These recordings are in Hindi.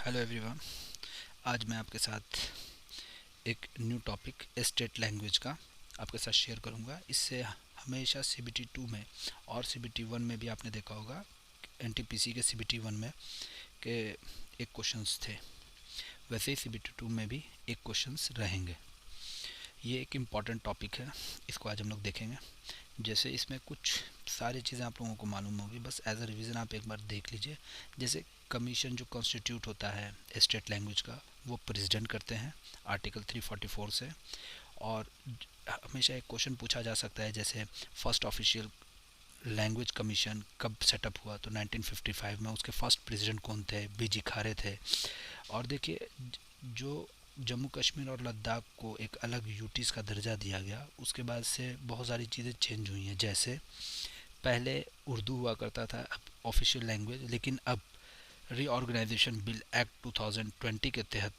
Hello everyone. आज मैं आपके साथ एक न्यू टॉपिक स्टेट लैंग्वेज का आपके साथ शेयर करूंगा। इससे हमेशा सीबीटी 2 में और सीबीटी 1 में भी आपने देखा होगा, एनटीपीसी के सीबीटी 1 में के एक क्वेश्चंस थे, वैसे ही सीबीटी 2 में भी एक क्वेश्चंस रहेंगे। ये एक इम्पॉर्टेंट टॉपिक है, इसको आज हम लोग देखेंगे। जैसे इसमें कुछ सारी चीज़ें आप लोगों को मालूम होगी, बस एज अ रिवीजन आप एक बार देख लीजिए। जैसे कमीशन जो कॉन्स्टिट्यूट होता है स्टेट लैंग्वेज का, वो प्रेसिडेंट करते हैं आर्टिकल 344 से। और हमेशा एक क्वेश्चन पूछा जा सकता है, जैसे फर्स्ट ऑफिशियल लैंग्वेज कमीशन कब सेटअप हुआ, तो 1955 में। उसके फर्स्ट प्रेसिडेंट कौन थे? बीजी खारे थे। और देखिए, जो जम्मू कश्मीर और लद्दाख को एक अलग यूटीज़ का दर्जा दिया गया, उसके बाद से बहुत सारी चीज़ें चेंज हुई हैं। जैसे पहले उर्दू हुआ करता था ऑफिशियल लैंग्वेज, लेकिन अब रीऑर्गेनाइजेशन बिल एक्ट 2020 के तहत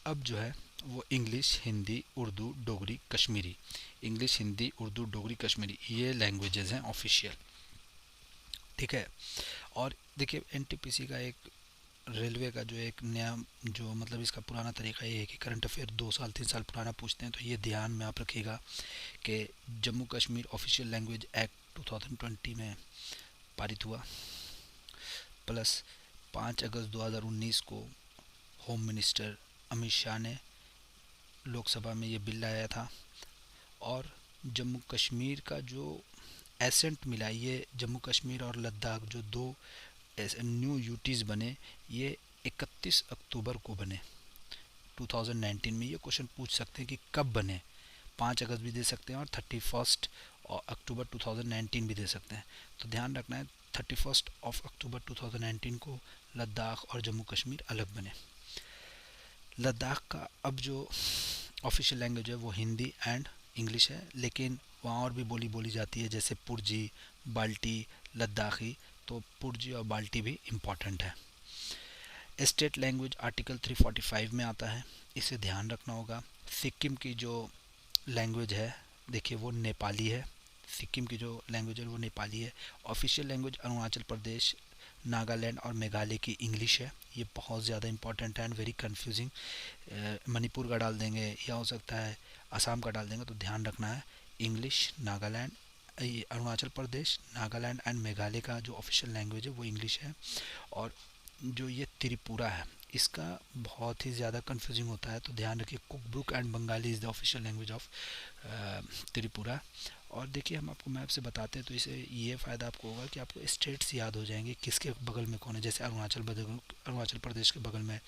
अब जो है वो इंग्लिश, हिंदी, उर्दू, डोगरी, कश्मीरी, इंग्लिश, हिंदी, उर्दू, डोगरी, कश्मीरी, ये लैंग्वेजेस हैं ऑफिशियल। ठीक है। और देखिए, एनटीपीसी का एक रेलवे का जो एक नया, जो मतलब इसका पुराना तरीका ये है कि करंट अफेयर 2 साल 3 साल पुराना पूछते हैं, तो ये ध्यान में आप रखिएगा कि Jammu Kashmir official language act 2020 में पारित हुआ, प्लस 5 अगस्त 2019 को होम मिनिस्टर अमित शाह ने लोकसभा में ये बिल लाया था। और जम्मू कश्मीर का जो एसेंट मिला, ये जम्मू कश्मीर और लद्दाख जो दो न्यू यूटीज़ बने, ये 31 अक्टूबर को बने 2019 में। ये क्वेश्चन पूछ सकते हैं कि कब बने, 5 अगस्त भी दे सकते हैं और 31 अक्टूबर 2019 भी दे सकते हैं। तो ध्यान रखना है, 31 अक्टूबर 2019 को लद्दाख और जम्मू कश्मीर अलग बने। लद्दाख का अब जो ऑफिशियल लैंग्वेज है वो हिंदी एंड इंग्लिश है, लेकिन वहाँ और भी बोली जाती है, जैसे पुर्जी, बाल्टी, लद्दाखी। तो पुर्जी और बाल्टी भी इम्पॉर्टेंट है। स्टेट लैंग्वेज आर्टिकल 345 में आता है, इसे ध्यान रखना होगा। सिक्किम की जो लैंग्वेज है, देखिए वो नेपाली है। सिक्किम की जो लैंग्वेज है वो नेपाली है। ऑफिशियल लैंग्वेज अरुणाचल प्रदेश, नागालैंड और मेघालय की इंग्लिश है। ये बहुत ज़्यादा इंपॉर्टेंट है एंड वेरी कंफ्यूजिंग। मणिपुर का डाल देंगे या हो सकता है असम का डाल देंगे, तो ध्यान रखना है इंग्लिश, नागालैंड, अरुणाचल प्रदेश, नागालैंड एंड मेघालय का जो ऑफिशियल लैंग्वेज है वो इंग्लिश है। और जो ये त्रिपुरा है, इसका बहुत ही ज़्यादा कंफ्यूजिंग होता है, तो ध्यान रखिए cookbook and Bengali is the official language of Tripura. और देखिए, हम आपको मैप से बताते हैं, तो इसे ये फ़ायदा आपको होगा कि आपको स्टेट्स याद हो जाएंगे किसके बगल में कौन है। जैसे अरुणाचल प्रदेश के बगल में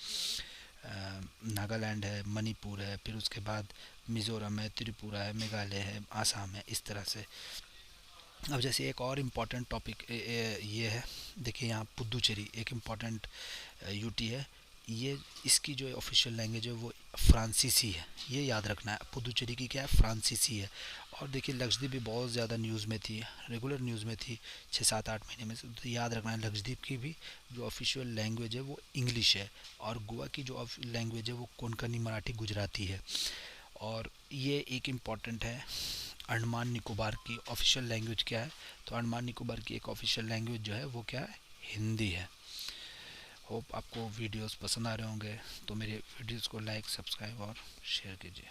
नागालैंड है, मणिपुर है, फिर उसके बाद मिज़ोरम है, त्रिपुरा है, मेघालय है, आसाम है, इस तरह से। अब जैसे एक और इम्पॉर्टेंट टॉपिक ये है, देखिए यहाँ पुदुचेरी एक इम्पॉर्टेंट यूटी है। ये इसकी जो ऑफिशियल लैंग्वेज है वो फ्रांसीसी है, ये याद रखना है। पुदुचेरी की क्या है? फ्रांसीसी है। और देखिए, लक्षद्वीप भी बहुत ज़्यादा न्यूज़ में थी, रेगुलर न्यूज़ में थी 6 7 8 महीने में से, तो याद रखना है लक्षद्वीप की भी जो ऑफिशियल लैंग्वेज है वो इंग्लिश है। और गोवा की जो लैंग्वेज है वो कोंकणी, मराठी, गुजराती है। और ये एक इम्पॉर्टेंट है, अंडमान निकोबार की ऑफिशियल लैंग्वेज क्या है? तो अंडमान निकोबार की एक ऑफिशियल लैंग्वेज जो है वो क्या है? हिंदी है। होप आपको वीडियोस पसंद आ रहे होंगे, तो मेरे वीडियोस को लाइक, सब्सक्राइब और शेयर कीजिए।